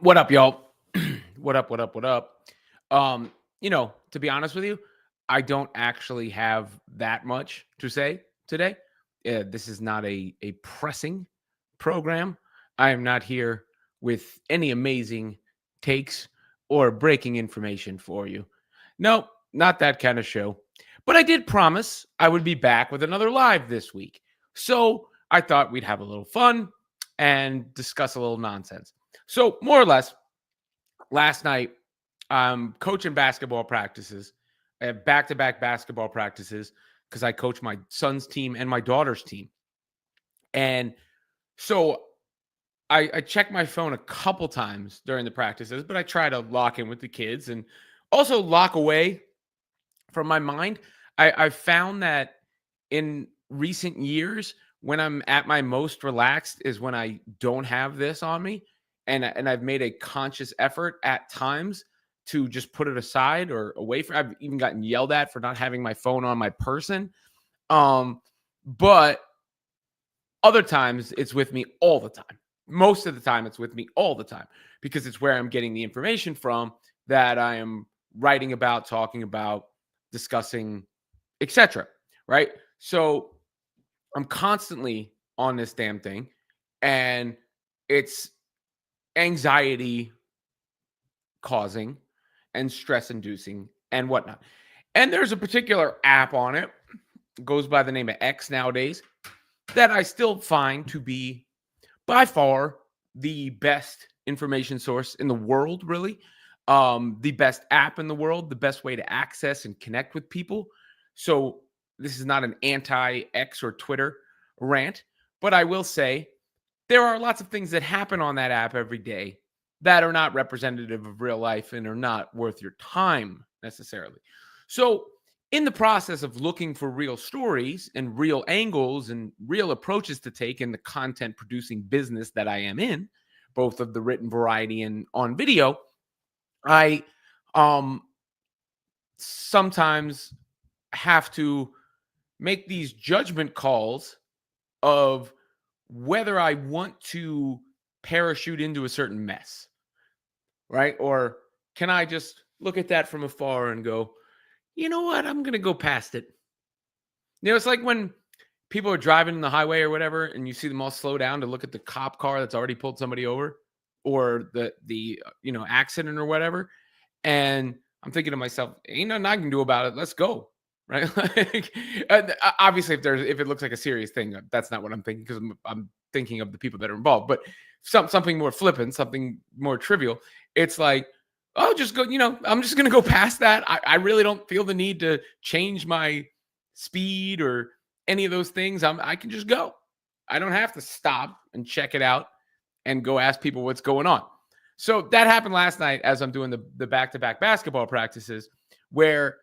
What up, y'all? What up? What up? What up? To be honest with you, I don't actually have that much to say today. This is not a pressing program. I am not here with any amazing takes or breaking information for you. No, not that kind of show. But I did promise I would be back with another live this week. So I thought we'd have a little fun and discuss a little nonsense. So, more or less, last night, coaching basketball practices. I have back-to-back basketball practices because I coach my son's team and my daughter's team. And so I check my phone a couple times during the practices, but I try to lock in with the kids and also lock away from my mind. I've found that in recent years, when I'm at my most relaxed is when I don't have this on me. And I've made a conscious effort at times to just put it aside or away from. I've even gotten yelled at for not having my phone on my person. But other times it's with me all the time. Most of the time it's with me all the time because it's where I'm getting the information from that I am writing about, talking about, discussing, etc. Right? So I'm constantly on this damn thing, and it's anxiety causing and stress inducing and whatnot. And there's a particular app on it, goes by the name of X nowadays, that I still find to be by far the best information source in the world, really. The best app in the world, the best way to access and connect with people. So this is not an anti-X or Twitter rant, but I will say there are lots of things that happen on that app every day that are not representative of real life and are not worth your time necessarily. So, in the process of looking for real stories and real angles and real approaches to take in the content producing business that I am in, both of the written variety and on video, I sometimes have to make these judgment calls of whether I want to parachute into a certain mess, right? Or can I just look at that from afar and go, you know what? I'm going to go past it. It's like when people are driving in the highway or whatever, and you see them all slow down to look at the cop car that's already pulled somebody over, or the accident or whatever. And I'm thinking to myself, ain't nothing I can do about it. Let's go. Right. Obviously, if it looks like a serious thing, that's not what I'm thinking, because I'm thinking of the people that are involved. But something more flippant, something more trivial. It's like, oh, just go, I'm just going to go past that. I really don't feel the need to change my speed or any of those things. I can just go. I don't have to stop and check it out and go ask people what's going on. So that happened last night as I'm doing the back-to-back basketball practices, where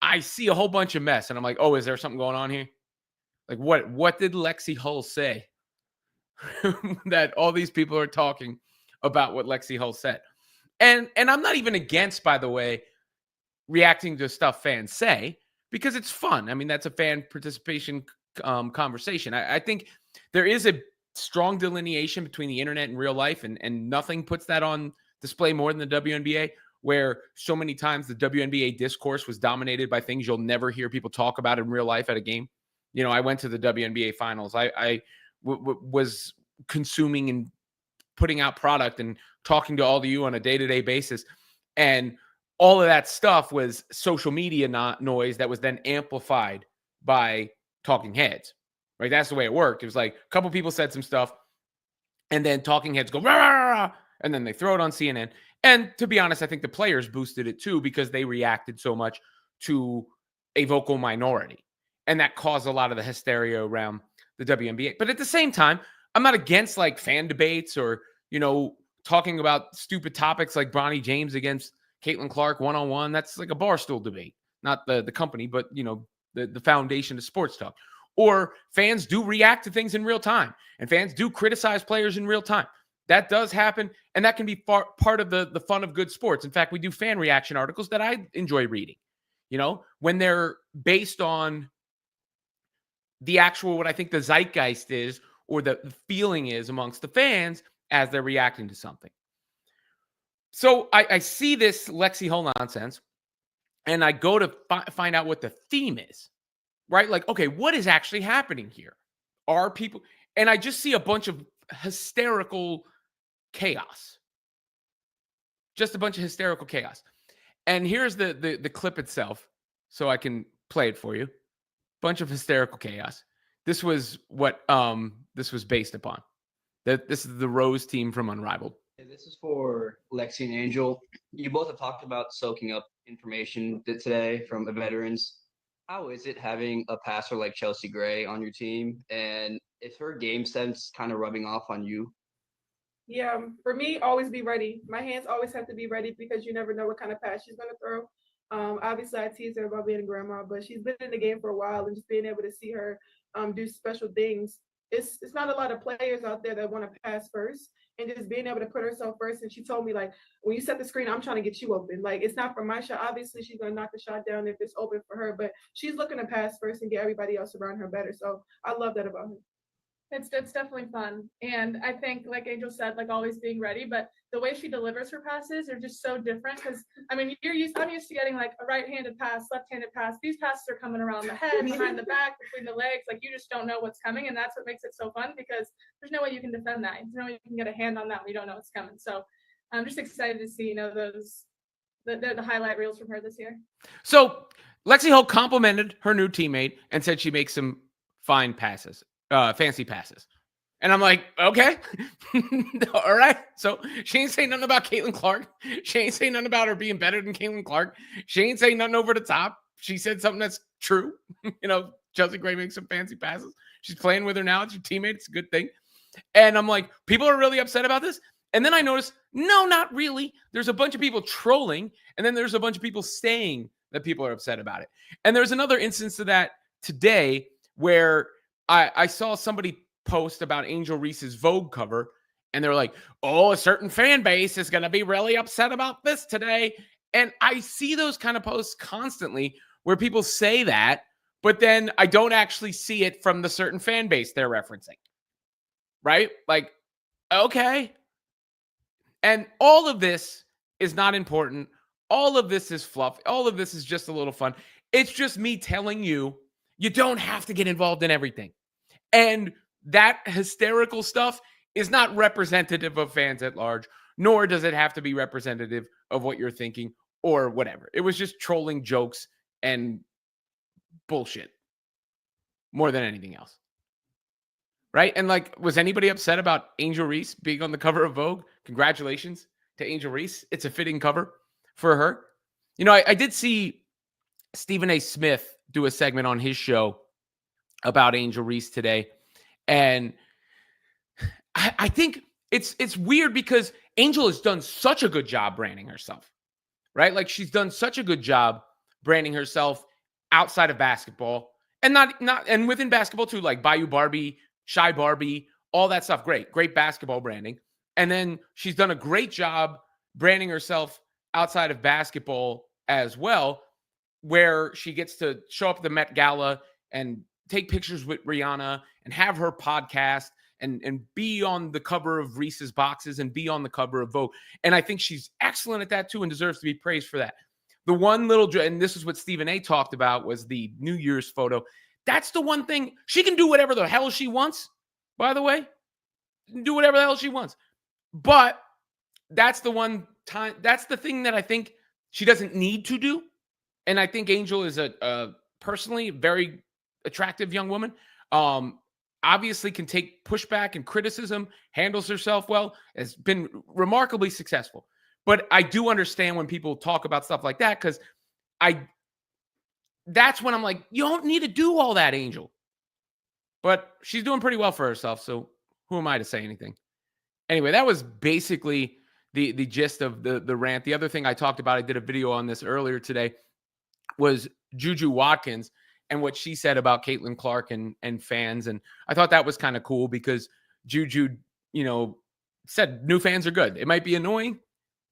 I see a whole bunch of mess and I'm like, oh, is there something going on here? Like, what did Lexi Hull say that all these people are talking about what Lexi Hull said? And I'm not even against, by the way, reacting to stuff fans say, because it's fun. I mean, that's a fan participation conversation. I think there is a strong delineation between the internet and real life, and nothing puts that on display more than the WNBA, where so many times the WNBA discourse was dominated by things you'll never hear people talk about in real life at a game. I went to the WNBA finals. I was consuming and putting out product and talking to all of you on a day-to-day basis. And all of that stuff was social media noise that was then amplified by talking heads, right? That's the way it worked. It was like a couple people said some stuff, and then talking heads go, rah, rah, rah, and then they throw it on CNN. And to be honest, I think the players boosted it too, because they reacted so much to a vocal minority. And that caused a lot of the hysteria around the WNBA. But at the same time, I'm not against like fan debates or, talking about stupid topics like Bronny James against Caitlin Clark one-on-one. That's like a barstool debate, not the company, but, the foundation of sports talk. Or fans do react to things in real time, and fans do criticize players in real time. That does happen, and that can be part of the fun of good sports. In fact, we do fan reaction articles that I enjoy reading, when they're based on the actual, what I think the zeitgeist is, or the feeling is amongst the fans as they're reacting to something. So I see this Lexi Hull nonsense, and I go to find out what the theme is, right? Like, okay, what is actually happening here? Are people, and I just see a bunch of hysterical chaos, just a bunch of hysterical chaos. And here's the clip itself, so I can play it for you. Bunch of hysterical chaos. This was what this was based upon. That this is the Rose team from Unrivaled. This is for Lexi and Angel. You both have talked about soaking up information today from the veterans. How is it having a passer like Chelsea Gray on your team? And is her game sense kind of rubbing off on you? Yeah, for me, always be ready. My hands always have to be ready because you never know what kind of pass she's going to throw. Obviously, I tease her about being a grandma, but she's been in the game for a while, and just being able to see her do special things. It's not a lot of players out there that want to pass first, and just being able to put herself first. And she told me, like, when you set the screen, I'm trying to get you open. Like, it's not for my shot. Obviously, she's going to knock the shot down if it's open for her, but she's looking to pass first and get everybody else around her better. So I love that about her. It's definitely fun. And I think, like Angel said, like always being ready, but the way she delivers her passes are just so different. Because I mean, I'm used to getting like a right-handed pass, left-handed pass. These passes are coming around the head, behind the back, between the legs. Like you just don't know what's coming, and that's what makes it so fun because there's no way you can defend that. There's no way you can get a hand on that when you don't know what's coming. So I'm just excited to see, the highlight reels from her this year. So Lexi Hull complimented her new teammate and said she makes some fine passes. Fancy passes. And I'm like, okay. All right. So she ain't saying nothing about Caitlin Clark. She ain't saying nothing about her being better than Caitlin Clark. She ain't saying nothing over the top. She said something that's true. Chelsea Gray makes some fancy passes. She's playing with her now. It's your teammate. It's a good thing. And I'm like, people are really upset about this. And then I noticed, no, not really. There's a bunch of people trolling. And then there's a bunch of people saying that people are upset about it. And there's another instance of that today where I saw somebody post about Angel Reese's Vogue cover, and they're like, oh, a certain fan base is going to be really upset about this today. And I see those kind of posts constantly where people say that, but then I don't actually see it from the certain fan base they're referencing. Right? Like, okay. And all of this is not important. All of this is fluff. All of this is just a little fun. It's just me telling you, you don't have to get involved in everything. And that hysterical stuff is not representative of fans at large, nor does it have to be representative of what you're thinking or whatever. It was just trolling jokes and bullshit more than anything else. Right? And like, was anybody upset about Angel Reese being on the cover of Vogue? Congratulations to Angel Reese. It's a fitting cover for her. I did see Stephen A. Smith do a segment on his show about Angel Reese today. And I think it's weird because Angel has done such a good job branding herself, right? Like she's done such a good job branding herself outside of basketball and not and within basketball too, like Bayou Barbie, Shy Barbie, all that stuff. Great basketball branding. And then she's done a great job branding herself outside of basketball as well, where she gets to show up at the Met Gala and take pictures with Rihanna and have her podcast and be on the cover of Reese's boxes and be on the cover of Vogue. And I think she's excellent at that too and deserves to be praised for that. The one little, and this is what Stephen A. talked about, was the New Year's photo. That's the one thing. She can do whatever the hell she wants, by the way. Do whatever the hell she wants. But that's the one time, that's the thing that I think she doesn't need to do. And I think Angel is a personally very attractive young woman. Obviously can take pushback and criticism, handles herself well, has been remarkably successful. But I do understand when people talk about stuff like that, because that's when I'm like, you don't need to do all that, Angel. But she's doing pretty well for herself, so who am I to say anything? Anyway, that was basically the gist of the rant. The other thing I talked about, I did a video on this earlier today, was Juju Watkins and what she said about Caitlin Clark and fans. And I thought that was kind of cool because Juju, said new fans are good. It might be annoying,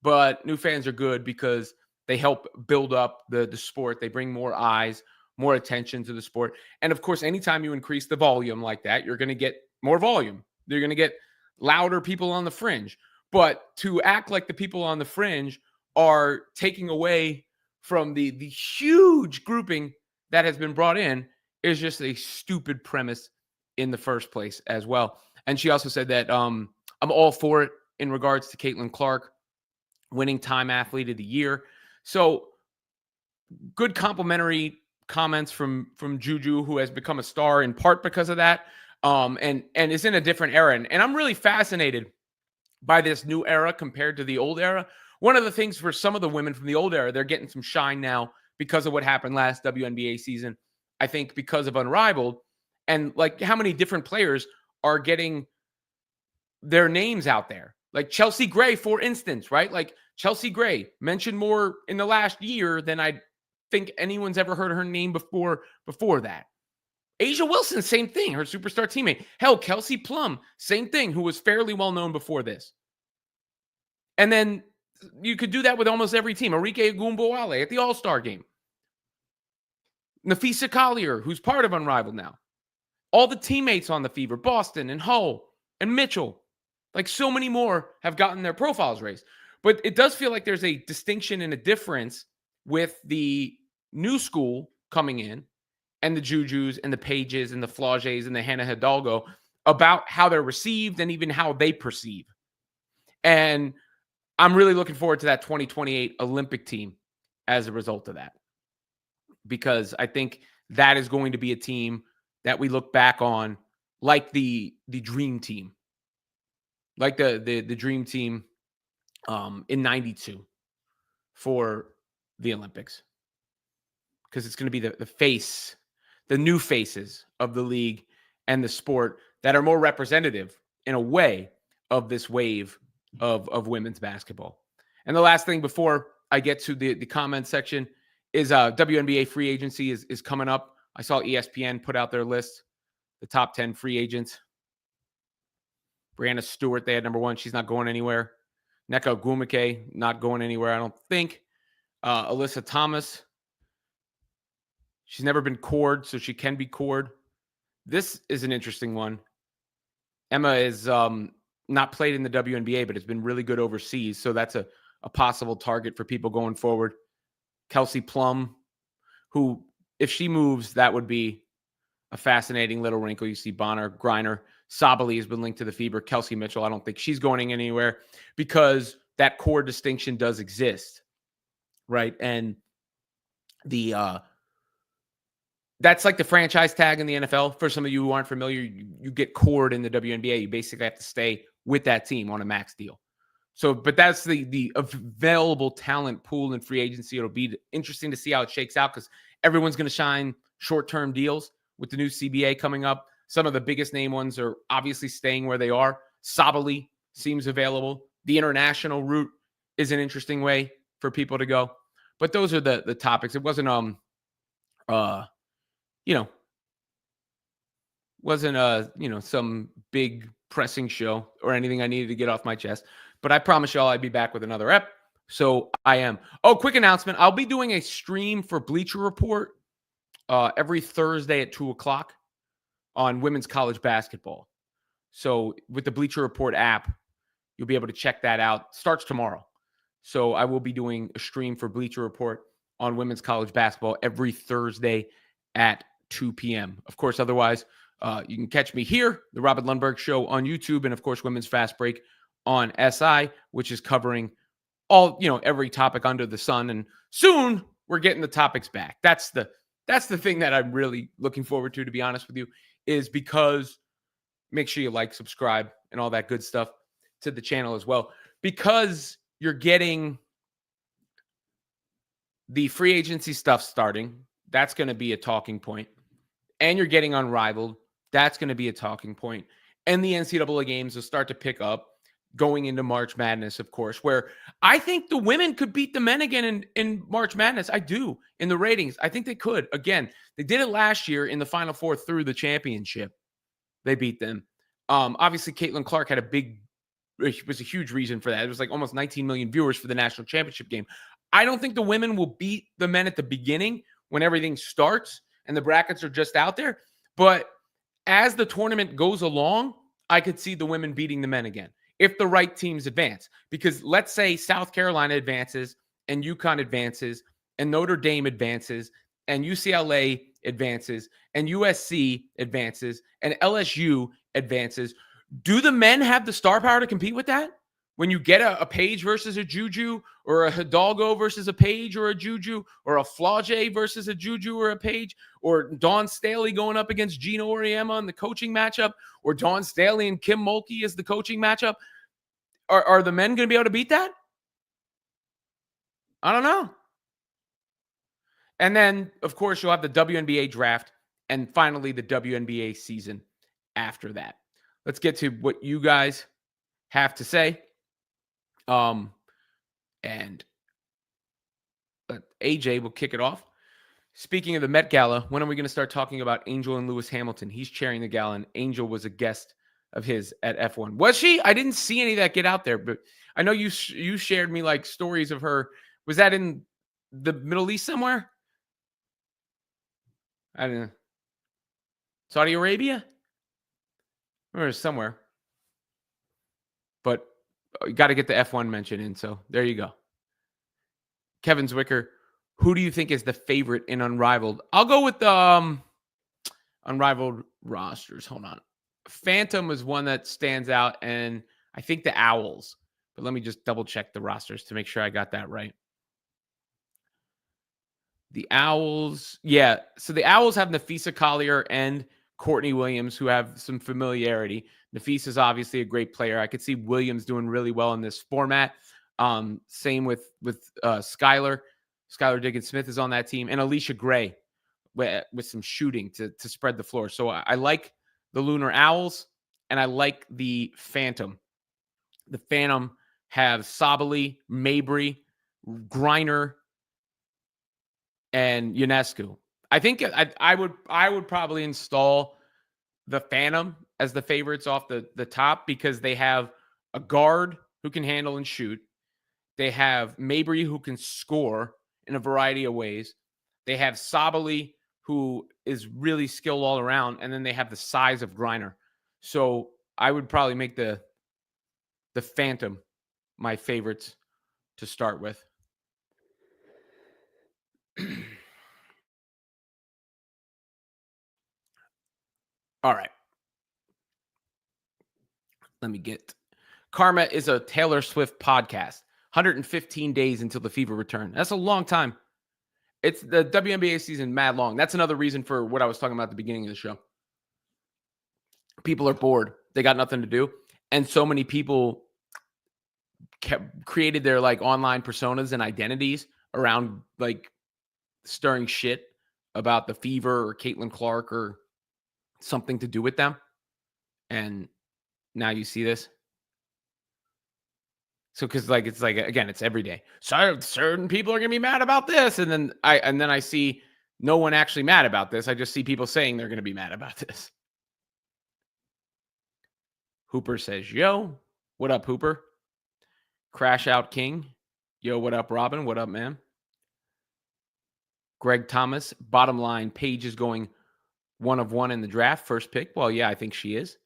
but new fans are good because they help build up the sport. They bring more eyes, more attention to the sport. And of course, anytime you increase the volume like that, you're going to get more volume. You're going to get louder people on the fringe. But to act like the people on the fringe are taking away from the huge grouping that has been brought in is just a stupid premise in the first place as well. And she also said that I'm all for it in regards to Caitlin Clark winning Time Athlete of the Year. So good complimentary comments from Juju, who has become a star in part because of that, and is in a different era. And I'm really fascinated by this new era compared to the old era. One of the things for some of the women from the old era, they're getting some shine now because of what happened last WNBA season. I think because of Unrivaled, and like how many different players are getting their names out there. Like Chelsea Gray, for instance, right? Like Chelsea Gray mentioned more in the last year than I think anyone's ever heard her name before that. Asia Wilson, same thing, her superstar teammate. Hell, Kelsey Plum, same thing, who was fairly well known before this. And then you could do that with almost every team. Arike Ogunbowale at the All-Star game. Nafisa Collier, who's part of Unrivaled now. All the teammates on the Fever, Boston and Hull and Mitchell. Like so many more have gotten their profiles raised. But it does feel like there's a distinction and a difference with the new school coming in and the Jujus and the Pages and the Flages and the Hannah Hidalgo about how they're received and even how they perceive. And I'm really looking forward to that 2028 Olympic team as a result of that. Because I think that is going to be a team that we look back on like the dream team. Like the dream team in 92 for the Olympics. Because it's going to be the face, the new faces of the league and the sport that are more representative in a way of this wave of women's basketball. And the last thing before I get to the comment section is WNBA free agency is coming up. I saw ESPN put out their list, the top 10 free agents. Brianna Stewart, they had number 1. She's not going anywhere. Nneka Ogwumike, not going anywhere, I don't think. Alyssa Thomas. She's never been cored, so she can be cored. This is an interesting one. Emma is not played in the WNBA, but has been really good overseas, so that's a possible target for people going forward. Kelsey Plum, who, if she moves, that would be a fascinating little wrinkle. You see Bonner, Griner, Sabali has been linked to the Fever. Kelsey Mitchell, I don't think she's going anywhere because that core distinction does exist, right? And that's like the franchise tag in the NFL. For some of you who aren't familiar, you get cored in the WNBA. You basically have to stay with that team on a max deal. So, but that's the available talent pool in free agency. It'll be interesting to see how it shakes out because everyone's going to shine short-term deals with the new CBA coming up. Some of the biggest name ones are obviously staying where they are. Sabali seems available. The international route is an interesting way for people to go. But those are the topics. It wasn't some big pressing show or anything I needed to get off my chest. But I promise y'all I'd be back with another ep. So I am. Oh, quick announcement. I'll be doing a stream for Bleacher Report every Thursday at 2:00 on women's college basketball. So with the Bleacher Report app, you'll be able to check that out. Starts tomorrow. So I will be doing a stream for Bleacher Report on women's college basketball every Thursday at 2 p.m. Of course, otherwise, you can catch me here, the Robert Lundberg Show on YouTube, and of course, Women's Fast Break on SI, which is covering every topic under the sun. And soon we're getting the topics back. That's the thing that I'm really looking forward to be honest with you, is because make sure you like, subscribe, and all that good stuff to the channel as well, because you're getting the free agency stuff starting. That's going to be a talking point. And you're getting Unrivaled. That's going to be a talking point. And the NCAA games will start to pick up going into March Madness, of course, where I think the women could beat the men again in March Madness. I do, in the ratings. I think they could. Again, they did it last year in the Final Four through the championship. They beat them. Obviously, Caitlin Clark was a huge reason for that. It was like almost 19 million viewers for the national championship game. I don't think the women will beat the men at the beginning when everything starts and the brackets are just out there. But as the tournament goes along, I could see the women beating the men again. if the right teams advance. Because let's say South Carolina advances and UConn advances and Notre Dame advances and UCLA advances and USC advances and LSU advances. Do the men have the star power to compete with that? When you get a Page versus a Juju, or a Hidalgo versus a Page or a Juju, or a Flaugier versus a Juju or a Page, or Dawn Staley going up against Gino Auriemma in the coaching matchup, or Dawn Staley and Kim Mulkey as the coaching matchup, are the men going to be able to beat that? I don't know. And then, of course, you'll have the WNBA draft and finally the WNBA season after that. Let's get to what you guys have to say. And AJ will kick it off. Speaking of the Met Gala, when are we going to start talking about Angel and Lewis Hamilton? He's chairing the gala, and Angel was a guest of his at F1. Was she? I didn't see any of that get out there, but I know you shared me like stories of her. Was that in the Middle East somewhere? I don't know. Saudi Arabia? Or somewhere. But you got to get the F1 mention in, so there you go. Kevin Zwicker, who do you think is the favorite in Unrivaled? I'll go with the Unrivaled rosters. Hold on. Phantom is one that stands out, and I think the Owls. But let me just double check the rosters to make sure I got that right. The Owls, yeah. So the Owls have Nafisa Collier and Courtney Williams, who have some familiarity. Nafisa is obviously a great player. I could see Williams doing really well in this format. Same with Skylar. Skylar Diggins-Smith is on that team, and Alicia Gray with some shooting to spread the floor. So I like the Lunar Owls, and I like the Phantom. The Phantom have Sabali, Mabry, Griner, and UNESCO. I think I would probably install the Phantom as the favorites off the top because they have a guard who can handle and shoot. They have Mabry who can score in a variety of ways. They have Sabali who is really skilled all around, and then they have the size of Griner. So I would probably make the Phantom my favorites to start with. All right. Let me get. Karma is a Taylor Swift podcast. 115 days until the Fever return. That's a long time. It's the WNBA season mad long. That's another reason for what I was talking about at the beginning of the show. People are bored. They got nothing to do. And so many people created their like online personas and identities around like stirring shit about the Fever or Caitlin Clark or something to do with them. And now you see this. So, because like it's like again, it's every day. So certain people are gonna be mad about this, and then I see no one actually mad about this. I just see people saying they're gonna be mad about this. Hooper says, "Yo, what up, Hooper? Crash Out King, yo, what up, Robin? What up, man?" Greg Thomas, bottom line, Paige is going 1 of 1 in the draft, first pick. Well, yeah, I think she is.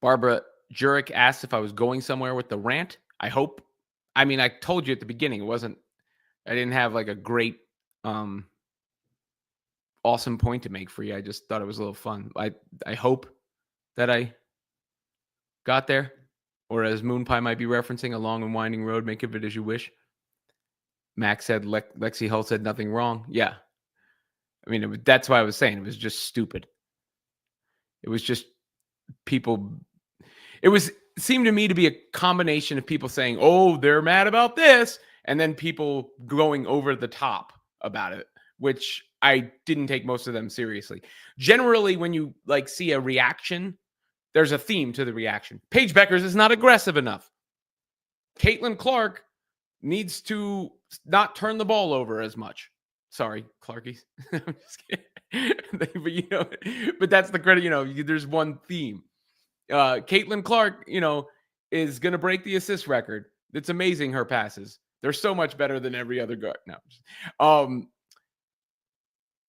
Barbara Jurek asked if I was going somewhere with the rant. I hope. I mean, I told you at the beginning, I didn't have like a great, awesome point to make for you. I just thought it was a little fun. I hope that I got there, or as Moonpie might be referencing, a long and winding road, make of it as you wish. Max said, Lexi Hull said nothing wrong. Yeah. I mean, that's why I was saying it was just stupid. It was just people. It seemed to me to be a combination of people saying, oh, they're mad about this, and then people going over the top about it, which I didn't take most of them seriously. Generally, when you like see a reaction, there's a theme to the reaction. Paige Beckers is not aggressive enough. Caitlin Clark needs to not turn the ball over as much. Sorry, Clarkies. I'm just kidding. But that's the credit. There's one theme. Caitlin Clark, is going to break the assist record. It's amazing her passes. They're so much better than every other guard. No.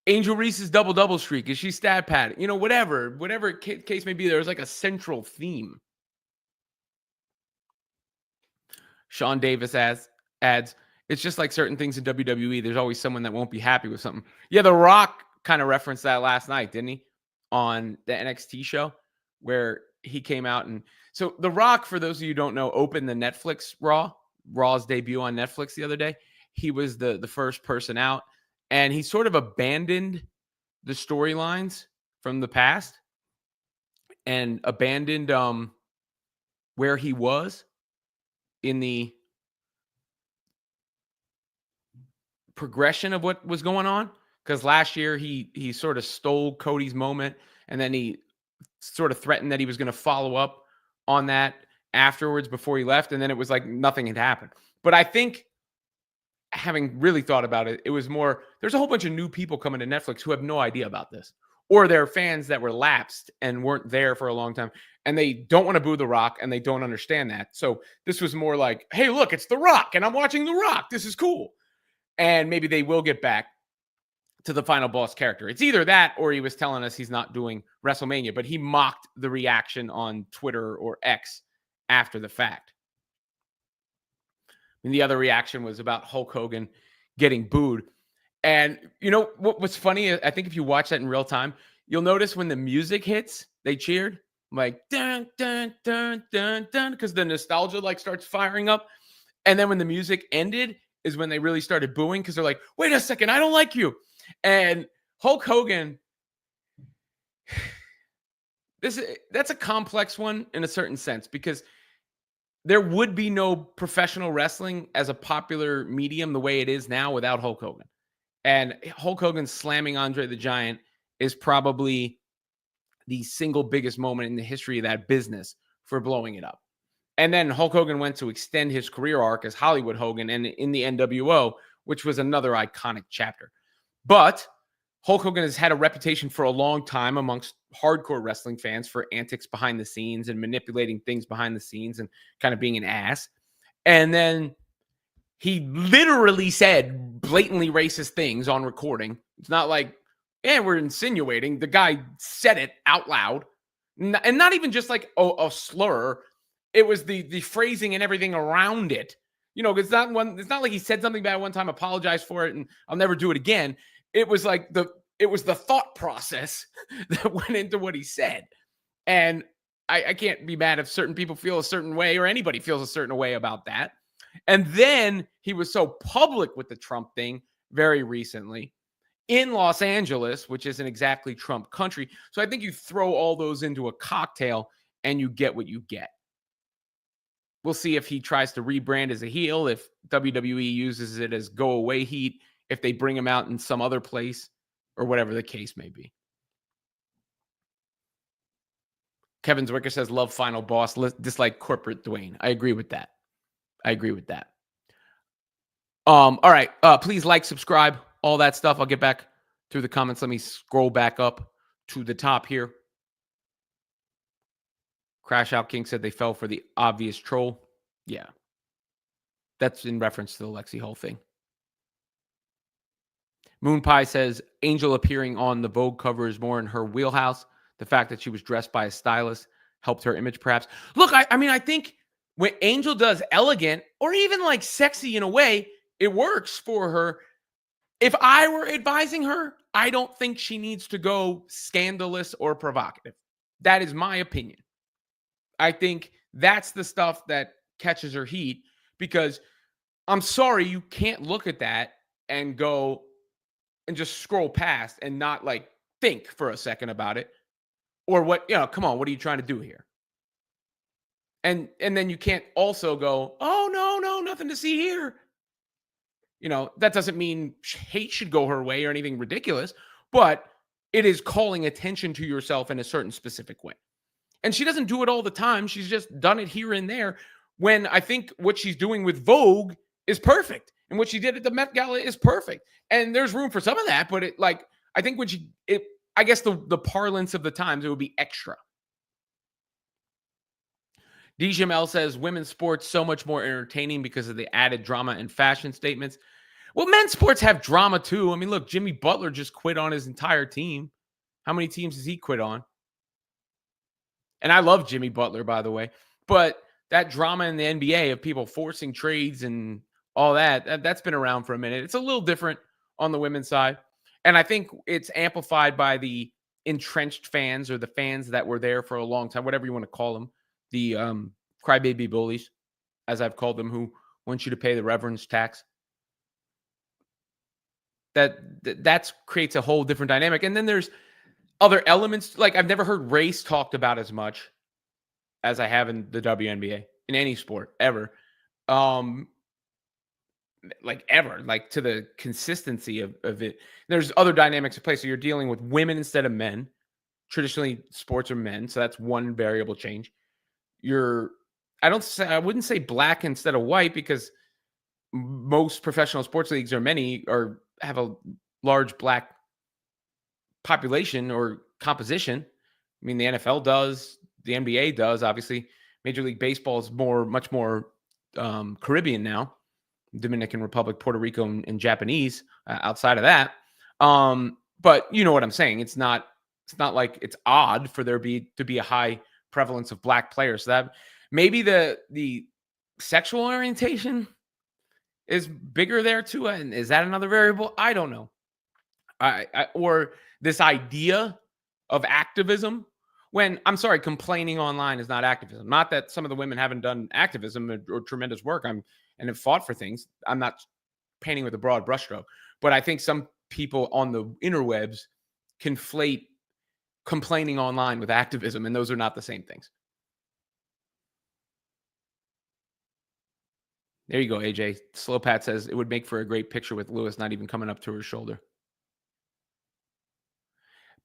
Angel Reese's double streak. Is she stat padding? Whatever case may be, there's like a central theme. Sean Davis adds, it's just like certain things in WWE. There's always someone that won't be happy with something. Yeah, The Rock kind of referenced that last night, didn't he? On the NXT show where he came out. And so The Rock, for those of you who don't know, opened the Netflix Raw's debut on Netflix the other day. He was the first person out, and he sort of abandoned the storylines from the past and abandoned where he was in the progression of what was going on. Because last year he sort of stole Cody's moment, and then he sort of threatened that he was going to follow up on that afterwards before he left, and then it was like nothing had happened. But I think, having really thought about it, it was more, there's a whole bunch of new people coming to Netflix who have no idea about this, or they're fans that were lapsed and weren't there for a long time, and they don't want to boo The Rock, and they don't understand that. So this was more like, hey, look, it's The Rock, and I'm watching The Rock. This is cool. And maybe they will get back to the Final Boss character. It's either that, or he was telling us he's not doing WrestleMania, but he mocked the reaction on Twitter or X after the fact. And the other reaction was about Hulk Hogan getting booed. And you know what's funny? I think if you watch that in real time, you'll notice when the music hits, they cheered like dun dun dun dun dun, because the nostalgia like starts firing up. And then when the music ended is when they really started booing, because they're like, wait a second, I don't like you. And Hulk Hogan, that's a complex one in a certain sense, because there would be no professional wrestling as a popular medium the way it is now without Hulk Hogan. And Hulk Hogan slamming Andre the Giant is probably the single biggest moment in the history of that business for blowing it up. And then Hulk Hogan went to extend his career arc as Hollywood Hogan and in the NWO, which was another iconic chapter. But Hulk Hogan has had a reputation for a long time amongst hardcore wrestling fans for antics behind the scenes and manipulating things behind the scenes and kind of being an ass. And then he literally said blatantly racist things on recording. It's not like, we're insinuating. The guy said it out loud. And not even just like a slur. It was the phrasing and everything around it. You know, it's not like he said something bad one time, apologized for it, and I'll never do it again. It was like it was the thought process that went into what he said. And I can't be mad if certain people feel a certain way, or anybody feels a certain way about that. And then he was so public with the Trump thing very recently in Los Angeles, which isn't exactly Trump country. So I think you throw all those into a cocktail and you get what you get. We'll see if he tries to rebrand as a heel, if WWE uses it as go away heat, if they bring him out in some other place, or whatever the case may be. Kevin Zwicker says, love Final Boss, dislike corporate Dwayne. I agree with that. All right. Please like, subscribe, all that stuff. I'll get back through the comments. Let me scroll back up to the top here. Crash Out King said they fell for the obvious troll. Yeah. That's in reference to the Lexi Hull thing. Moon Pie says Angel appearing on the Vogue cover is more in her wheelhouse. The fact that she was dressed by a stylist helped her image, perhaps. Look, I mean, I think when Angel does elegant or even like sexy in a way, it works for her. If I were advising her, I don't think she needs to go scandalous or provocative. That is my opinion. I think that's the stuff that catches her heat, because I'm sorry, you can't look at that and go and just scroll past and not like think for a second about it. Or what, come on, what are you trying to do here? And then you can't also go, oh, no, nothing to see here. That doesn't mean hate should go her way or anything ridiculous, but it is calling attention to yourself in a certain specific way. And she doesn't do it all the time. She's just done it here and there, when I think what she's doing with Vogue is perfect. And what she did at the Met Gala is perfect. And there's room for some of that, but I think when I guess the parlance of the times, it would be extra. DJML says women's sports so much more entertaining because of the added drama and fashion statements. Well, men's sports have drama too. I mean, look, Jimmy Butler just quit on his entire team. How many teams does he quit on? And I love Jimmy Butler, by the way. But that drama in the NBA of people forcing trades and all that's been around for a minute. It's a little different on the women's side. And I think it's amplified by the entrenched fans or the fans that were there for a long time, whatever you want to call them, the crybaby bullies, as I've called them, who want you to pay the reverence tax. That creates a whole different dynamic. And then there's other elements. Like, I've never heard race talked about as much as I have in the WNBA, in any sport ever. Like to the consistency of it. There's other dynamics at play. So you're dealing with women instead of men. Traditionally, sports are men, so that's one variable change. I wouldn't say black instead of white, because most professional sports leagues have a large black population or composition. I mean, the NFL does, the NBA does, obviously. Major League Baseball is much more Caribbean now. Dominican Republic, Puerto Rico, and Japanese outside of that. But you know what I'm saying. It's not like it's odd for there to be a high prevalence of black players. So that maybe the sexual orientation is bigger there too. And is that another variable? I don't know. Or this idea of activism, when, I'm sorry, complaining online is not activism. Not that some of the women haven't done activism or tremendous work and have fought for things. I'm not painting with a broad brushstroke, but I think some people on the interwebs conflate complaining online with activism, and those are not the same things. There you go, AJ. Slow Pat says it would make for a great picture with Lewis not even coming up to her shoulder.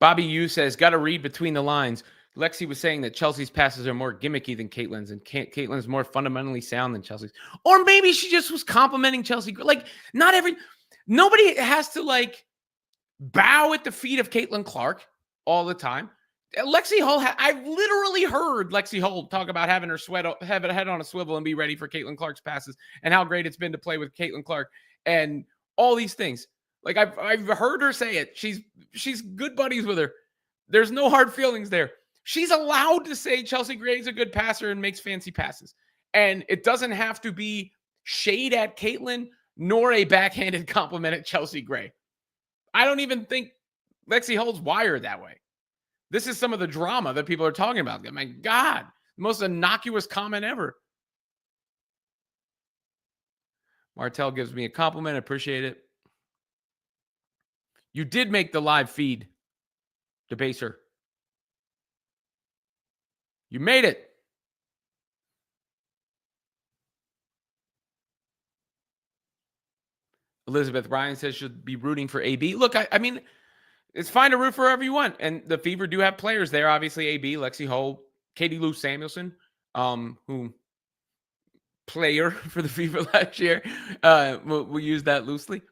Bobby Yu says, got to read between the lines. Lexi was saying that Chelsea's passes are more gimmicky than Caitlin's, and Caitlin's more fundamentally sound than Chelsea's. Or maybe she just was complimenting Chelsea. Like, nobody has to, like, bow at the feet of Caitlin Clark all the time. Lexi Hull, I've literally heard Lexi Hull talk about having her have her head on a swivel and be ready for Caitlin Clark's passes, and how great it's been to play with Caitlin Clark and all these things. Like, I've heard her say it. She's good buddies with her. There's no hard feelings there. She's allowed to say Chelsea Gray's a good passer and makes fancy passes. And it doesn't have to be shade at Caitlin nor a backhanded compliment at Chelsea Gray. I don't even think Lexi Hull's wired that way. This is some of the drama that people are talking about. My God, the most innocuous comment ever. Martell gives me a compliment. I appreciate it. You did make the live feed, Debaser. You made it. Elizabeth Ryan says should be rooting for AB. Look, I mean, it's fine to root for whoever you want. And the Fever do have players there. Obviously, AB, Lexi Hull, Katie Lou Samuelson, who player for the Fever last year. We'll use that loosely.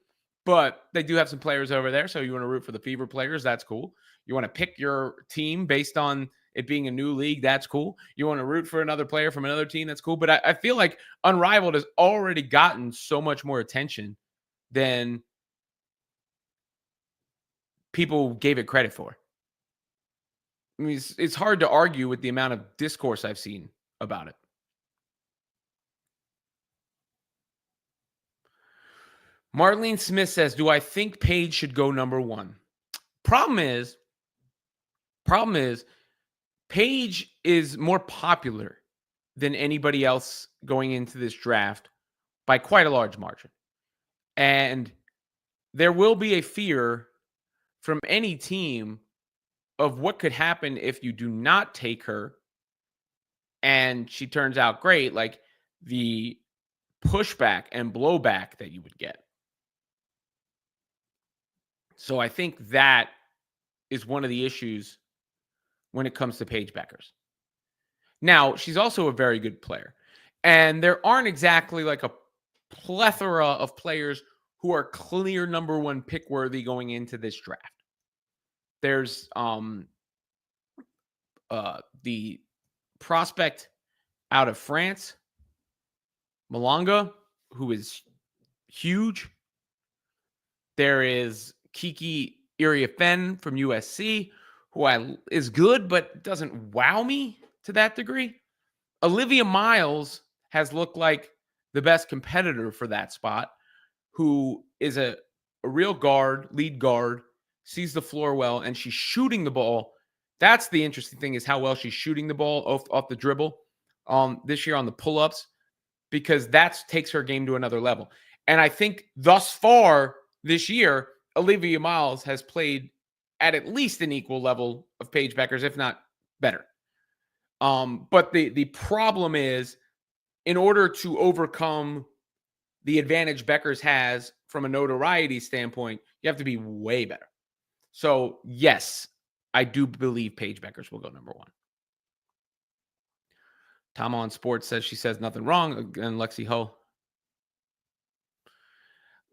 But they do have some players over there. So you want to root for the Fever players. That's cool. You want to pick your team based on it being a new league. That's cool. You want to root for another player from another team. That's cool. But I feel like Unrivaled has already gotten so much more attention than people gave it credit for. I mean, it's hard to argue with the amount of discourse I've seen about it. Marlene Smith says, do I think Paige should go number one? Problem is, Paige is more popular than anybody else going into this draft by quite a large margin. And there will be a fear from any team of what could happen if you do not take her and she turns out great, like the pushback and blowback that you would get. So I think that is one of the issues when it comes to Paige Beckers. Now, she's also a very good player. And there aren't exactly like a plethora of players who are clear number one pick worthy going into this draft. There's the prospect out of France, Malanga, who is huge. There is Kiki Iriafen from USC, who is good, but doesn't wow me to that degree. Olivia Miles has looked like the best competitor for that spot, who is a real guard, lead guard, sees the floor well, and she's shooting the ball. That's the interesting thing, is how well she's shooting the ball off the dribble this year on the pull-ups, because that takes her game to another level. And I think thus far this year, Olivia Miles has played at least an equal level of Paige Bueckers, if not better. But the problem is, in order to overcome the advantage Bueckers has from a notoriety standpoint, you have to be way better. So, yes, I do believe Paige Bueckers will go number 1. Tom on Sports says she says nothing wrong. And Lexi Hull.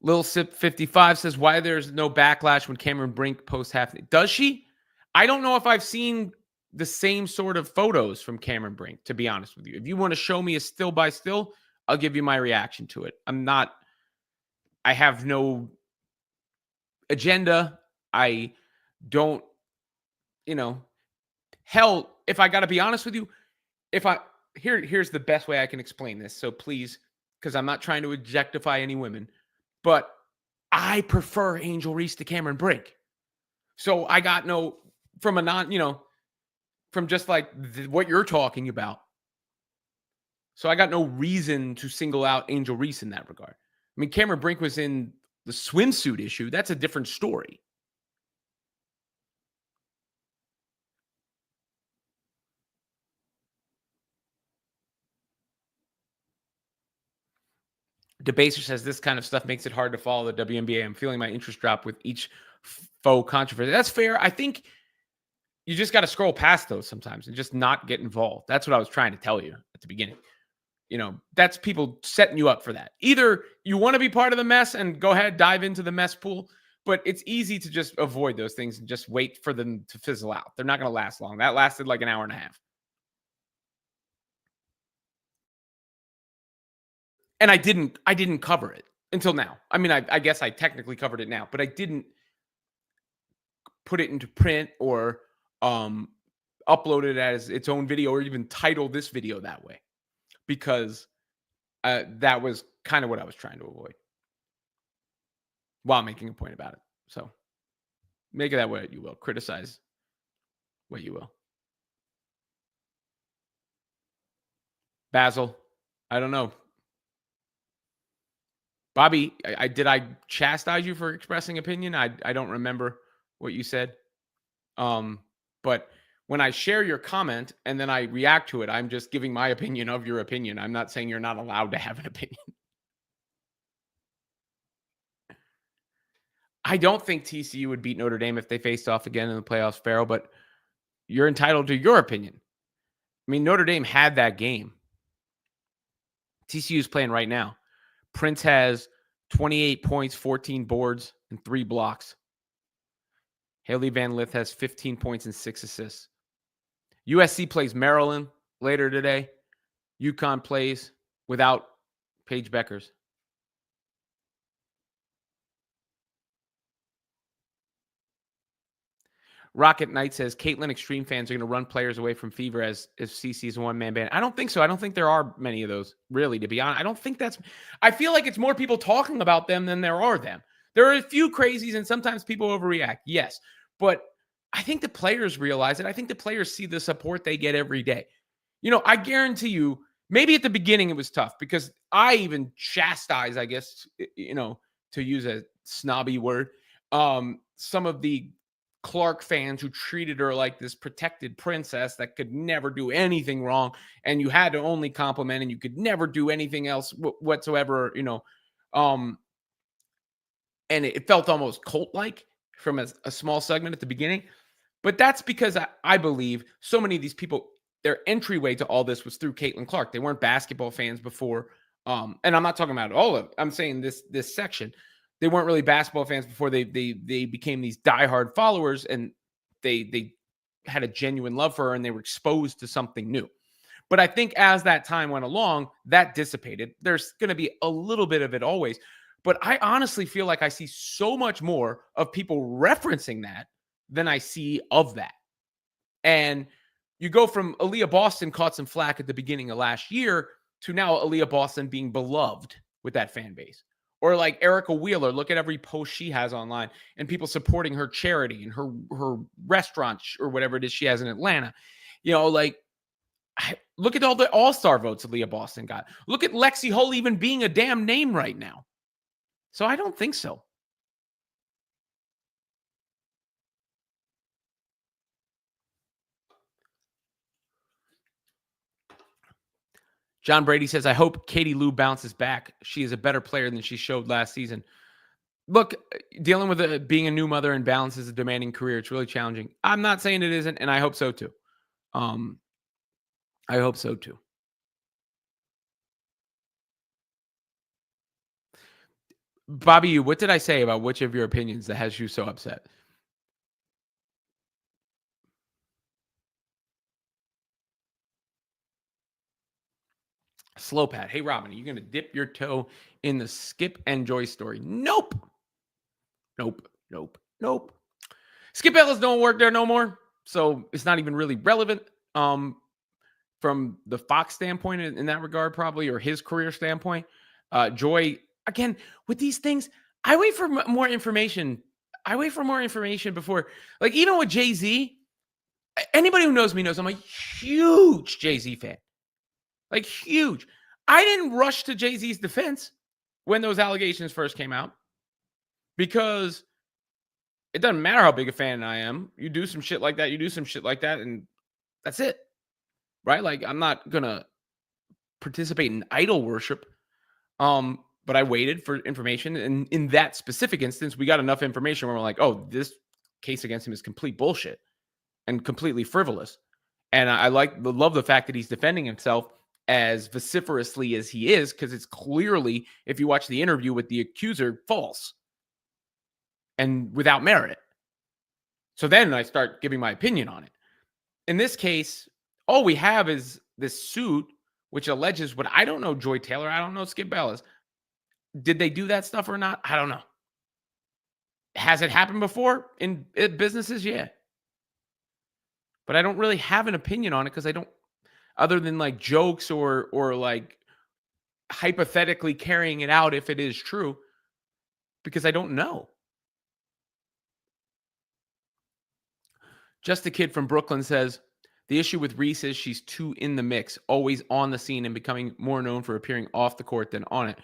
Lil Sip 55 says, why there's no backlash when Cameron Brink posts half. Does she? I don't know if I've seen the same sort of photos from Cameron Brink, to be honest with you. If you want to show me a still by still, I'll give you my reaction to it. I have no agenda. I don't, hell, if I got to be honest with you, here's the best way I can explain this. So please, because I'm not trying to objectify any women, but I prefer Angel Reese to Cameron Brink. So I got no, from a non, from just like what you're talking about. So I got no reason to single out Angel Reese in that regard. I mean, Cameron Brink was in the swimsuit issue. That's a different story. Debaser says this kind of stuff makes it hard to follow the WNBA. I'm feeling my interest drop with each faux controversy. That's fair. I think you just got to scroll past those sometimes and just not get involved. That's what I was trying to tell you at the beginning. That's people setting you up for that. Either you want to be part of the mess and go ahead, dive into the mess pool, but it's easy to just avoid those things and just wait for them to fizzle out. They're not going to last long. That lasted like an hour and a half. And I didn't cover it until now. I mean, I guess I technically covered it now, but I didn't put it into print or upload it as its own video or even title this video that way, because that was kind of what I was trying to avoid while making a point about it. So make it that way you will. Criticize what you will. Basil, I don't know. Bobby, did I chastise you for expressing opinion? I don't remember what you said. But when I share your comment and then I react to it, I'm just giving my opinion of your opinion. I'm not saying you're not allowed to have an opinion. I don't think TCU would beat Notre Dame if they faced off again in the playoffs, Farrell, but you're entitled to your opinion. I mean, Notre Dame had that game. TCU is playing right now. Prince has 28 points, 14 boards, and 3 blocks. Haley Van Lith has 15 points and 6 assists. USC plays Maryland later today. UConn plays without Paige Bueckers. Rocket Knight says Caitlin Extreme fans are going to run players away from Fever as if CC's a one-man band. I don't think so. I don't think there are many of those, really, to be honest. I don't think that's... I feel like it's more people talking about them than there are them. There are a few crazies, and sometimes people overreact, yes. But I think the players realize it. I think the players see the support they get every day. I guarantee you, maybe at the beginning it was tough, because I even chastise, I guess, to use a snobby word, some of the Clark fans who treated her like this protected princess that could never do anything wrong, and you had to only compliment and you could never do anything else whatsoever, and it felt almost cult-like from a small segment at the beginning. But that's because I believe so many of these people, their entryway to all this was through Caitlin Clark. They weren't basketball fans before, and I'm not talking about all of it. I'm saying this section. They weren't really basketball fans before they became these diehard followers, and they had a genuine love for her, and they were exposed to something new. But I think as that time went along, that dissipated. There's going to be a little bit of it always. But I honestly feel like I see so much more of people referencing that than I see of that. And you go from Aaliyah Boston caught some flack at the beginning of last year to now Aaliyah Boston being beloved with that fan base. Or like Erica Wheeler, look at every post she has online and people supporting her charity and her restaurant or whatever it is she has in Atlanta. You know, like, look at all the all-star votes Aaliyah Boston got. Look at Lexi Hull even being a damn name right now. So I don't think so. John Brady says, I hope Katie Lou bounces back. She is a better player than she showed last season. Look, dealing with being a new mother and balance is a demanding career. It's really challenging. I'm not saying it isn't, and I hope so too. I hope so too. Bobby, what did I say about which of your opinions that has you so upset? Slow Pat. Hey, Robin, are you going to dip your toe in the Skip and Joy story? Nope. Skip Bayless don't work there no more, so it's not even really relevant from the Fox standpoint in that regard, probably, or his career standpoint. Joy, again, with these things, I wait for more information. Before, like, even with Jay-Z, anybody who knows me knows I'm a huge Jay-Z fan. Like, huge. I didn't rush to Jay-Z's defense when those allegations first came out because it doesn't matter how big a fan I am. You do some shit like that, and that's it. Right? Like, I'm not going to participate in idol worship. But I waited for information. And in that specific instance, we got enough information where we're like, oh, this case against him is complete bullshit and completely frivolous. And I love the fact that he's defending himself as vociferously as he is, because it's clearly, if you watch the interview with the accuser, false and without merit. So then I start giving my opinion on it. In this case, all we have is this suit, which alleges what I don't know Joy Taylor, I don't know Skip Bayless. Did they do that stuff or not? I don't know. Has it happened before in businesses? Yeah. But I don't really have an opinion on it because I don't, other than like jokes or like hypothetically carrying it out if it is true, because I don't know. Just a Kid from Brooklyn says, the issue with Reese is she's too in the mix, always on the scene and becoming more known for appearing off the court than on it.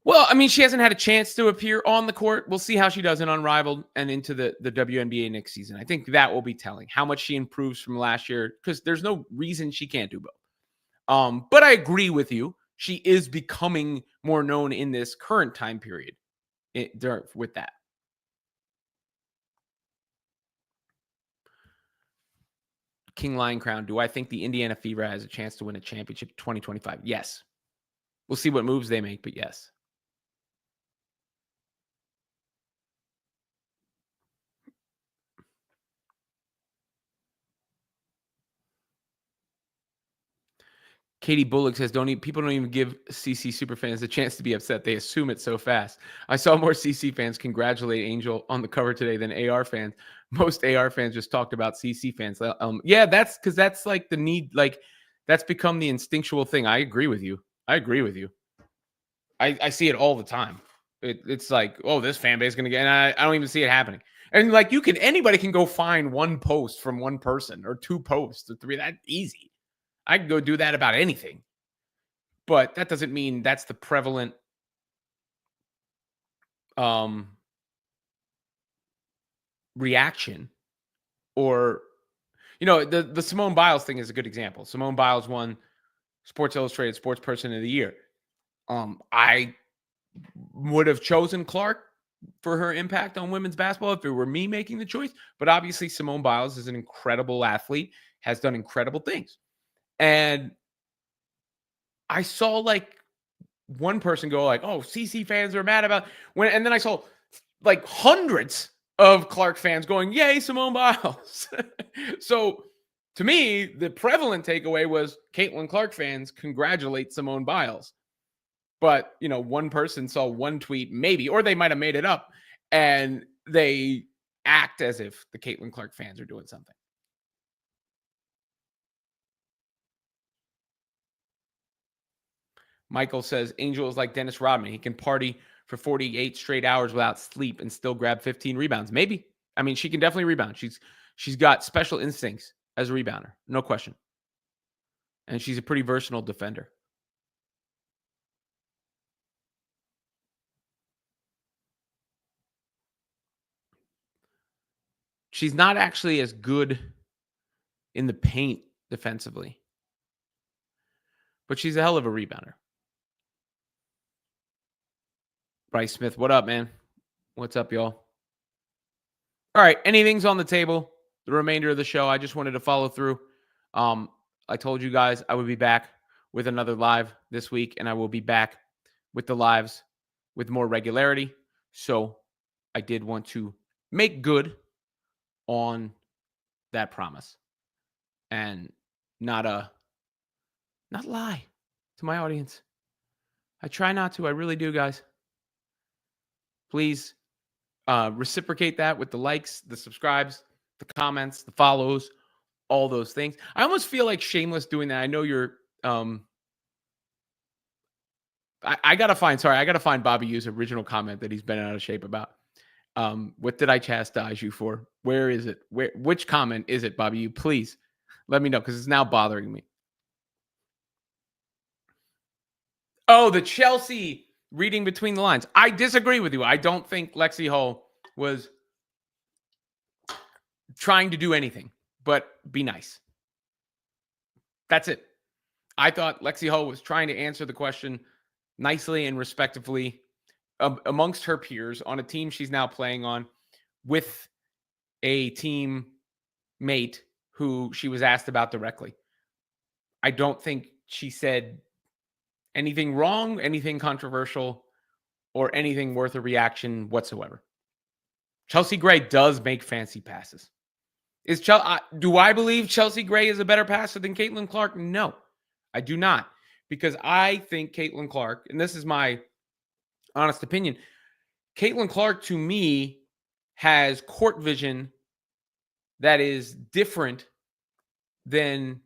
Well, I mean, she hasn't had a chance to appear on the court. We'll see how she does in Unrivaled and into the WNBA next season. I think that will be telling how much she improves from last year, because there's no reason she can't do both. But I agree with you. She is becoming more known in this current time period with that. King Lion Crown, do I think the Indiana Fever has a chance to win a championship 2025? Yes. We'll see what moves they make, but yes. Katie Bullock says, people don't even give CC superfans a chance to be upset. They assume it so fast. I saw more CC fans congratulate Angel on the cover today than AR fans. Most AR fans just talked about CC fans. Yeah, that's because that's like the need. Like, that's become the instinctual thing. I agree with you. I see it all the time. It's like, oh, this fan base is going to get, and I don't even see it happening. And like, anybody can go find one post from one person or two posts or three. That's easy. I can go do that about anything. But that doesn't mean that's the prevalent reaction. Or, the Simone Biles thing is a good example. Simone Biles won Sports Illustrated Sports Person of the Year. I would have chosen Clark for her impact on women's basketball if it were me making the choice. But obviously, Simone Biles is an incredible athlete, has done incredible things. And I saw like one person go like, oh, CC fans are mad about when, and then I saw like hundreds of Clark fans going, yay, Simone Biles. So to me, the prevalent takeaway was Caitlin Clark fans congratulate Simone Biles. But, one person saw one tweet, maybe, or they might have made it up, and they act as if the Caitlin Clark fans are doing something. Michael says Angel is like Dennis Rodman. He can party for 48 straight hours without sleep and still grab 15 rebounds. Maybe. I mean, she can definitely rebound. She's got special instincts as a rebounder, no question. And she's a pretty versatile defender. She's not actually as good in the paint defensively, but she's a hell of a rebounder. Bryce Smith, what up, man? What's up, y'all? All right, anything's on the table. The remainder of the show, I just wanted to follow through. I told you guys I would be back with another live this week, and I will be back with the lives with more regularity. So I did want to make good on that promise and not lie to my audience. I try not to. I really do, guys. Please reciprocate that with the likes, the subscribes, the comments, the follows, all those things. I almost feel like shameless doing that. I know you're I gotta find Bobby U's original comment that he's been out of shape about. What did I chastise you for? Where is it? Which comment is it, Bobby U? Please let me know, because it's now bothering me. Oh, the Chelsea reading between the lines. I disagree with you. I don't think Lexi Hull was trying to do anything but be nice. That's it. I thought Lexi Hull was trying to answer the question nicely and respectfully amongst her peers on a team she's now playing on with a team mate who she was asked about directly. I don't think she said anything wrong, anything controversial, or anything worth a reaction whatsoever. Chelsea Gray does make fancy passes. Do I believe Chelsea Gray is a better passer than Caitlin Clark? No, I do not. Because I think Caitlin Clark, and this is my honest opinion, Caitlin Clark to me has court vision that is different than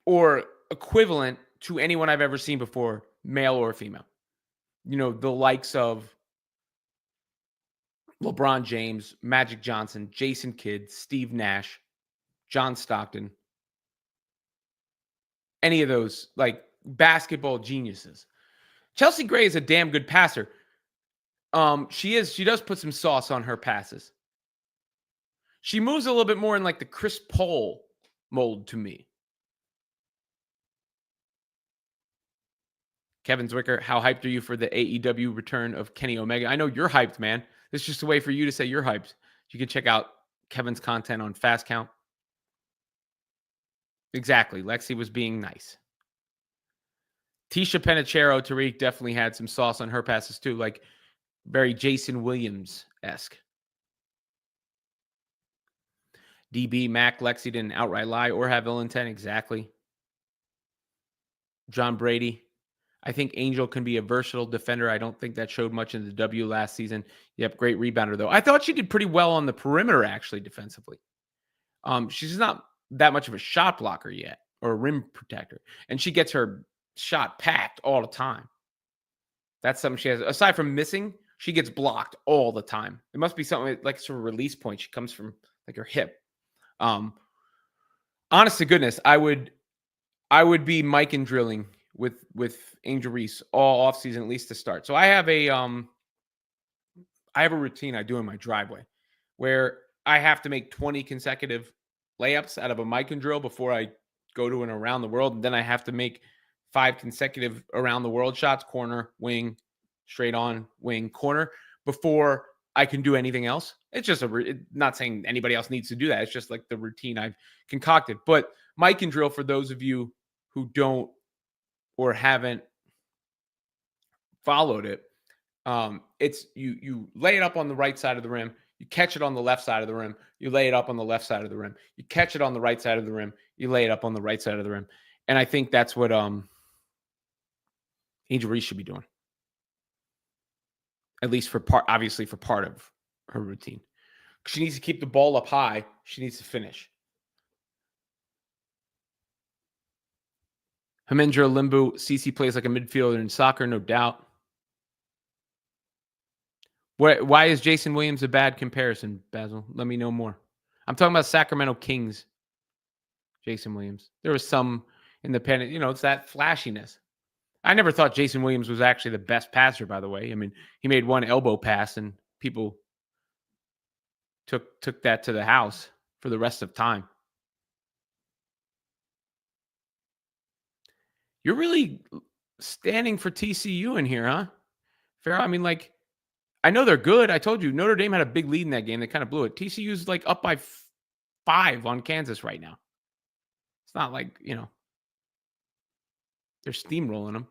or equivalent to anyone I've ever seen before, male or female. You know, the likes of LeBron James, Magic Johnson, Jason Kidd, Steve Nash, John Stockton, any of those like basketball geniuses. Chelsea Gray is a damn good passer. She does put some sauce on her passes. She moves a little bit more in like the Chris Paul mold to me. Kevin Zwicker, how hyped are you for the AEW return of Kenny Omega? I know you're hyped, man. This is just a way for you to say you're hyped. You can check out Kevin's content on Fast Count. Exactly. Lexi was being nice. Tisha Penichero, Tariq definitely had some sauce on her passes too, like very Jason Williams-esque. DB, Mac, Lexi didn't outright lie or have ill intent. Exactly. John Brady, I think Angel can be a versatile defender. I don't think that showed much in the W last season. Yep, great rebounder, though. I thought she did pretty well on the perimeter, actually, defensively. She's not that much of a shot blocker yet or a rim protector. And she gets her shot packed all the time. That's something she has. Aside from missing, she gets blocked all the time. It must be something like sort of release point. She comes from like her hip. Honest to goodness, I would be Mike and drilling with Angel Reese all offseason, at least to start. So I have a routine I do in my driveway where I have to make 20 consecutive layups out of a Mike and drill before I go to an around the world. And then I have to make 5 consecutive around the world shots, corner, wing, straight on, wing, corner, before I can do anything else. It's just not saying anybody else needs to do that. It's just like the routine I've concocted. But Mike and drill, for those of you who don't or haven't followed it, it's you lay it up on the right side of the rim, you catch it on the left side of the rim, you lay it up on the left side of the rim, you catch it on the right side of the rim, you lay it up on the right side of the rim. And I think that's what Angel Reese should be doing. At least for part of her routine. She needs to keep the ball up high. She needs to finish. Hemendra Limbu, CC plays like a midfielder in soccer, no doubt. Why is Jason Williams a bad comparison, Basil? Let me know more. I'm talking about Sacramento Kings. Jason Williams. There was some independent, it's that flashiness. I never thought Jason Williams was actually the best passer, by the way. I mean, he made one elbow pass and people took that to the house for the rest of time. You're really standing for TCU in here, huh? Fair. I mean, I know they're good. I told you Notre Dame had a big lead in that game. They kind of blew it. TCU's up by 5 on Kansas right now. It's not like, they're steamrolling them.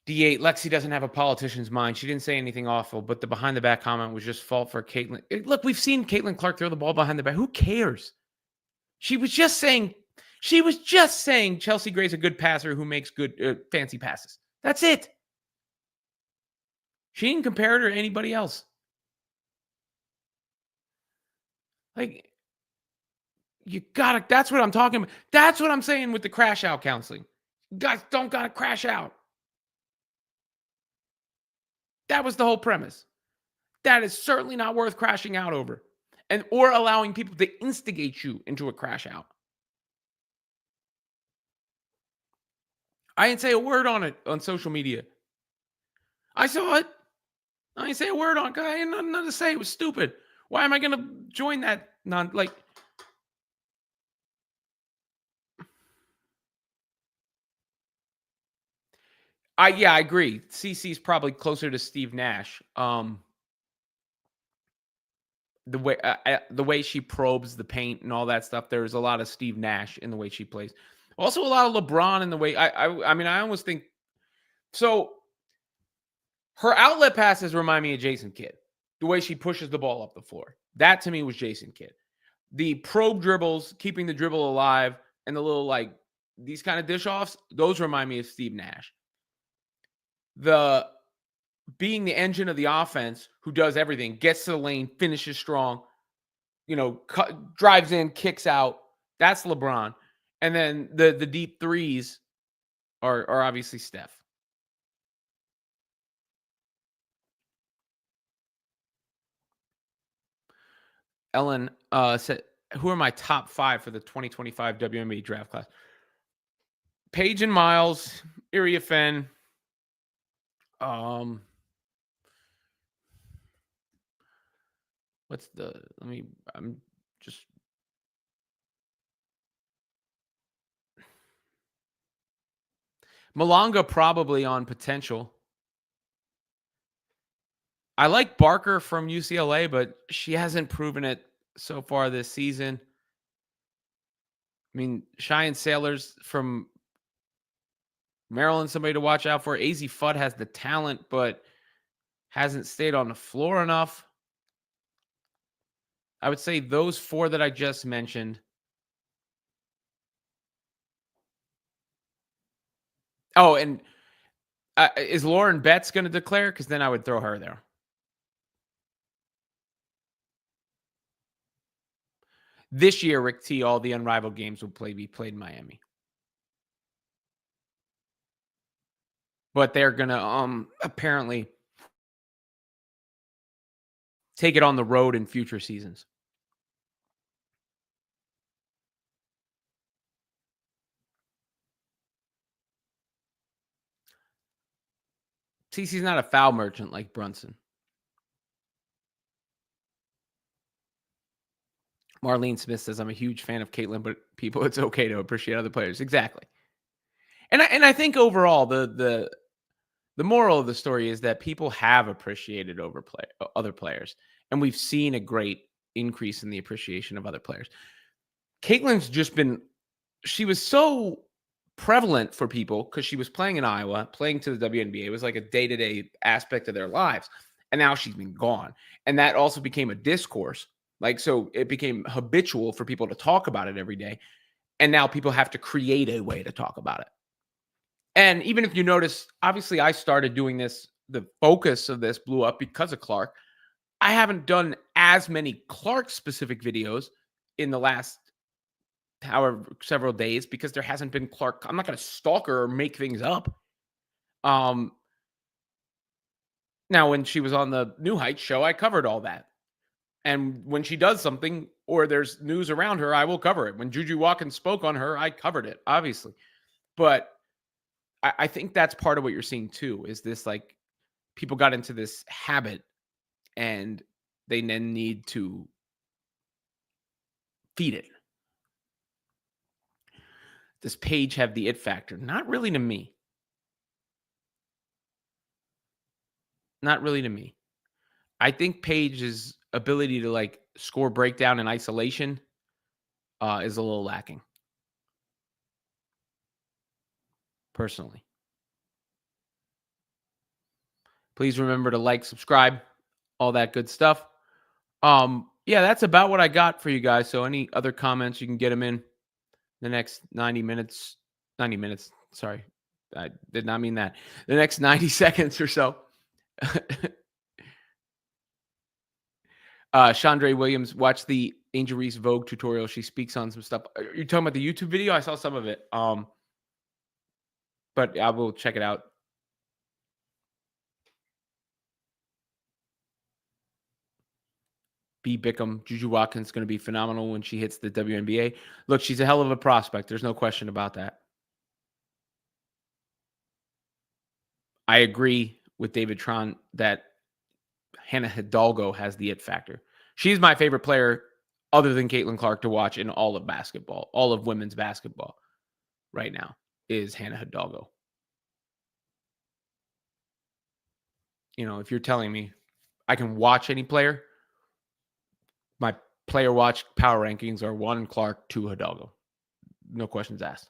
D8, Lexi doesn't have a politician's mind. She didn't say anything awful, but the behind the back comment was just fault for Caitlin. Look, we've seen Caitlin Clark throw the ball behind the back. Who cares? She was just saying Chelsea Gray's a good passer who makes good fancy passes. That's it. She didn't compare her to anybody else. You gotta, that's what I'm talking about. That's what I'm saying with the crash out counseling. You guys don't gotta crash out. That was the whole premise. That is certainly not worth crashing out over or allowing people to instigate you into a crash out. I didn't say a word on it on social media. I saw it. I didn't say a word on it. I had nothing to say. It was stupid. Why am I going to join that? I agree. CC's probably closer to Steve Nash. The way she probes the paint and all that stuff, there's a lot of Steve Nash in the way she plays. Also, a lot of LeBron in the way. I mean, I almost think so. Her outlet passes remind me of Jason Kidd. The way she pushes the ball up the floor, that to me was Jason Kidd. The probe dribbles, keeping the dribble alive, and the little these kind of dish offs, those remind me of Steve Nash. The being the engine of the offense who does everything, gets to the lane, finishes strong, drives in, kicks out. That's LeBron. And then the deep threes are obviously Steph. Ellen said, who are my top 5 for the 2025 WNBA draft class? Paige and Miles, Iria Fenn, Malonga probably on potential. I like Barker from UCLA, but she hasn't proven it so far this season. I mean, Cheyenne Sailors from Maryland, somebody to watch out for. AZ Fudd has the talent, but hasn't stayed on the floor enough. I would say those 4 that I just mentioned. Oh, and is Lauren Betts going to declare? Because then I would throw her there. This year, Rick T, all the Unrivaled games will be played in Miami. But they're going to apparently take it on the road in future seasons. CC's not a foul merchant like Brunson. Marlene Smith says, I'm a huge fan of Caitlin, but people, it's okay to appreciate other players. Exactly. And I think overall, the moral of the story is that people have appreciated other players. And we've seen a great increase in the appreciation of other players. Caitlin's just been, she was so prevalent for people because she was playing in Iowa, playing to the WNBA. It was like a day-to-day aspect of their lives. And now she's been gone. And that also became a discourse. So it became habitual for people to talk about it every day. And now people have to create a way to talk about it. And even if you notice, obviously I started doing this, the focus of this blew up because of Clark. I haven't done as many Clark-specific videos in the last several days because there hasn't been Clark. I'm not going to stalk her or make things up. Now, when she was on the New Heights show, I covered all that. And when she does something or there's news around her, I will cover it. When Juju Watkins spoke on her, I covered it, obviously. But I think that's part of what you're seeing too, is this like people got into this habit and they then need to feed it. Does Paige have the it factor? Not really to me. Not really to me. I think Paige's ability to like score breakdown in isolation is a little lacking. Personally. Please remember to like, subscribe, all that good stuff. Yeah, that's about what I got for you guys. So any other comments, you can get them in the next 90 minutes. 90 minutes. Sorry. I did not mean that. The next 90 seconds or so. Chandra Williams, watch the Angel Reese Vogue tutorial. She speaks on some stuff. Are you talking about the YouTube video? I saw some of it. But I will check it out. B. Bickham, Juju Watkins is going to be phenomenal when she hits the WNBA. Look, she's a hell of a prospect. There's no question about that. I agree with David Tron that Hannah Hidalgo has the it factor. She's my favorite player other than Caitlin Clark to watch in all of basketball, all of women's basketball right now is Hannah Hidalgo. You know, if you're telling me I can watch any player, my player watch power rankings are 1 Clark, 2 Hidalgo. No questions asked.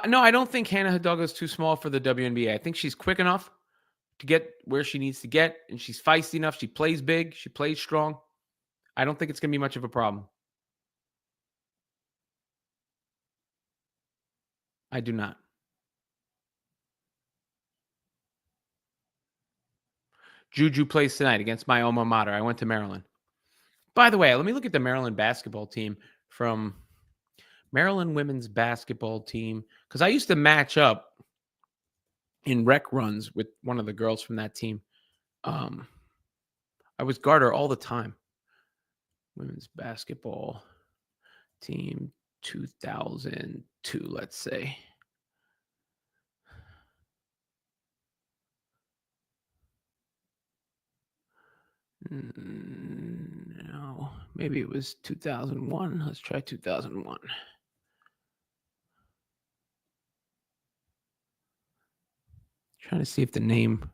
No, I don't think Hannah Hidalgo is too small for the WNBA. I think she's quick enough to get where she needs to get, and she's feisty enough. She plays big. She plays strong. I don't think it's going to be much of a problem. I do not. Juju plays tonight against my alma mater. I went to Maryland. By the way, let me look at the Maryland basketball team from Maryland women's basketball team, because I used to match up in rec runs with one of the girls from that team. I was guard her all the time. Women's basketball team 2002, let's say. No, maybe it was 2001. Let's try 2001. Trying to see if the name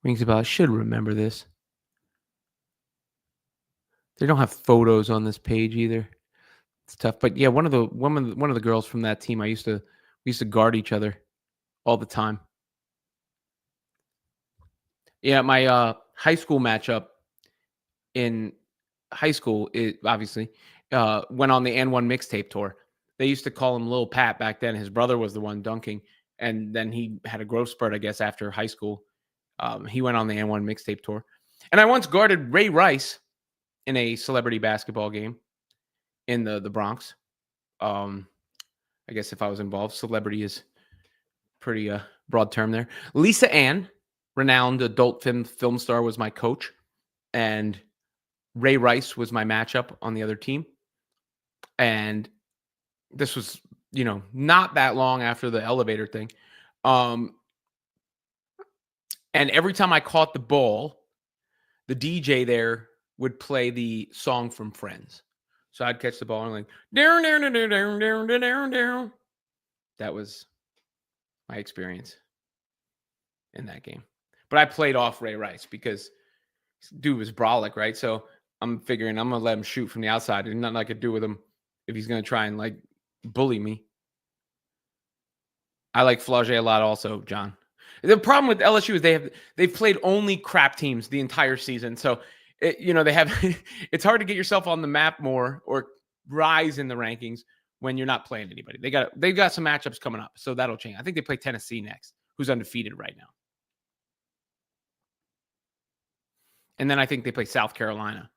rings a bell. I should remember this. They don't have photos on this page either. It's tough, but yeah, one of the girls from that team, we used to guard each other all the time. Yeah, my high school matchup in high school, it obviously went on the N1 mixtape tour. They used to call him Lil Pat back then. His brother was the one dunking, and then he had a growth spurt, I guess, after high school. He went on the N1 mixtape tour. And I once guarded Ray Rice in a celebrity basketball game in the Bronx. I guess if I was involved, celebrity is pretty broad term there. Lisa Ann, renowned adult film star, was my coach, and Ray Rice was my matchup on the other team. And this was, not that long after the elevator thing. And every time I caught the ball, the DJ there would play the song from Friends. So I'd catch the ball and like, down, down, down, down, down, down, down. That was my experience in that game. But I played off Ray Rice because dude was brolic, right? So I'm figuring I'm going to let him shoot from the outside. There's nothing I could do with him if he's going to try and like bully me. I like Flau'jae a lot also, John. The problem with LSU is they've played only crap teams the entire season. So they have it's hard to get yourself on the map more or rise in the rankings when you're not playing anybody. They've got some matchups coming up, so that'll change. I think they play Tennessee next, who's undefeated right now. And then I think they play South Carolina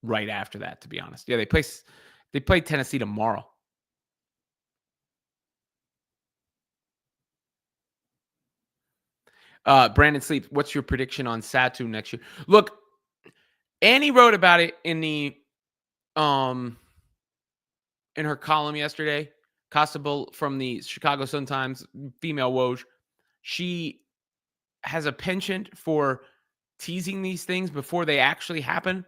right after that, to be honest. Yeah, they play Tennessee tomorrow. Brandon Sleep, what's your prediction on Satu next year? Look, Annie wrote about it in the in her column yesterday. Costable from the Chicago Sun-Times, female Woj. She has a penchant for teasing these things before they actually happen.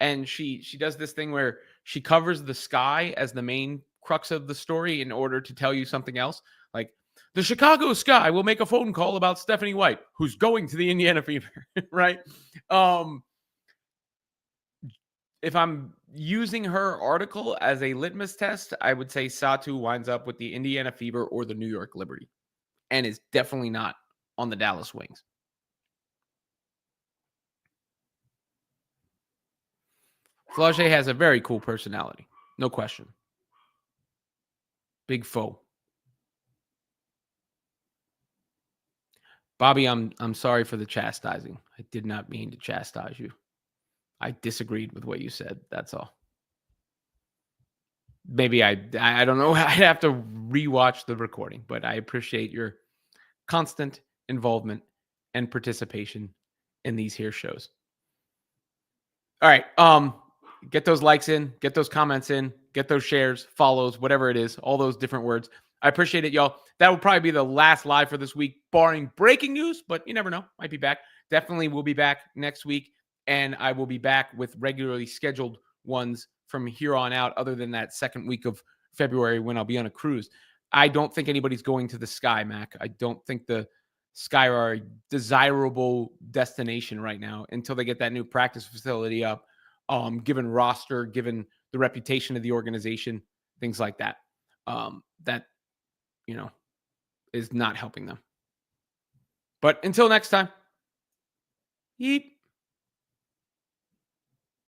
And she does this thing where she covers the sky as the main crux of the story in order to tell you something else. Like, the Chicago Sky will make a phone call about Stephanie White, who's going to the Indiana Fever, right? If I'm using her article as a litmus test, I would say Satu winds up with the Indiana Fever or the New York Liberty, and is definitely not on the Dallas Wings. Flauché has a very cool personality, no question. Big foe. Bobby, I'm sorry for the chastising. I did not mean to chastise you. I disagreed with what you said. That's all. Maybe I don't know. I'd have to rewatch the recording, but I appreciate your constant involvement and participation in these here shows. All right. Get those likes in, get those comments in, get those shares, follows, whatever it is, all those different words. I appreciate it, y'all. That will probably be the last live for this week, barring breaking news, but you never know. Might be back. Definitely will be back next week, and I will be back with regularly scheduled ones from here on out, other than that second week of February when I'll be on a cruise. I don't think anybody's going to the Sky, Mac. I don't think the Sky are a desirable destination right now until they get that new practice facility up, given roster, given the reputation of the organization, things like that. That, is not helping them. But until next time, yeet.